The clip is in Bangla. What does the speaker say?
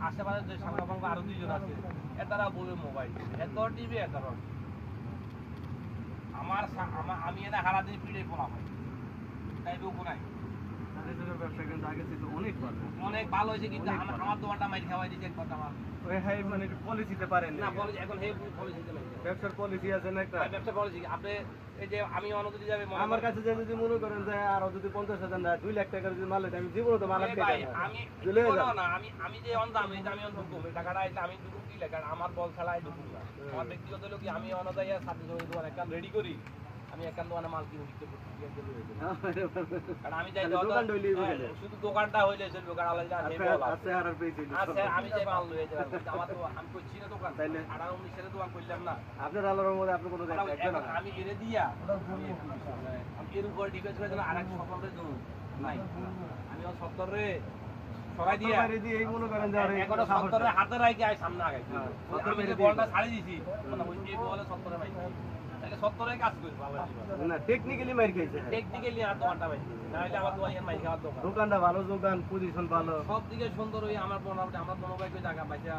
আশেপাশে যে সাংবাদিক আরো দুইজন আছে এটারা বলবে মোবাইল এত টিভি এত আমি এটা সারাদিন পিড়ে পড়া হয় তাই বুকু নাই ব্যবসা কিন্তু আগে ছিল অনেক ভালো হয়েছে কিন্তু আমার দোকানটা মাইর খাওয়াই দিয়েছে একবার আমার ওই হাই মানে পলিসিতে পারেন না পলিসি এখন হে পলিসিতে নাই ব্যবসার পলিসি আছে না একটা ব্যবসা পলিসি আপনি এই যে আমি অনুমতি যাবে আমার কাছে যে যদি মনে করেন যে আর যদি 50,000 না 2 লাখ টাকার যদি মাল হইতো আমি জীবনে তো মাল আটকে ভাই আমি না আমি যে অনদাম এই যে আমি অনদাম কমে টাকাটা আইলে আমি দুটো কি লেখা আমার বল খেলায় দুটো না আমার ব্যক্তিগত লোক কি আমি অনদাইয়া সাথে জড়িত দোকান একটা রেডি করি আমি একান দোকানে মাল কিনে দিতে পারি কারণ আমি যাই দোকান হইলেই শুধু দোকানটা হইলে চলবে কারণ আলাদা আমি বল আছে আর পেয়েছি আচ্ছা আমি যাই মাল লয়ে যাব আমার তো আমি কইছি না দোকান তাইলে 18 19 এর দোকান করলাম না আপনার আলোর মধ্যে আপনি কোনো দেখবেন না আমি এনে দিয়া আমি এর উপর ডিপেন্ড করে দিলাম আরেক সফলরে দেব নাই আমি ও সত্তরে সরাই দিয়া বাইরে দিয়ে এই মনে করেন যে এখন সত্তরে হাতে রাখি আই সামনে আগে আমি যে বলটা ছাড়ি দিছি মানে ওই যে বলে সত্তরে ভাই তাহলে সত্তরে কাজ করি ভালো না টেকনিক্যালি মার খাইছে টেকনিক্যালি আর দোকানটা ভাই নাহলে আমার দোকান মাই খাওয়ার দোকান দোকানটা ভালো দোকান পজিশন ভালো সব দিকে সুন্দর হই আমার মোটামুটি আমার মনোভাব জায়গা পাইছা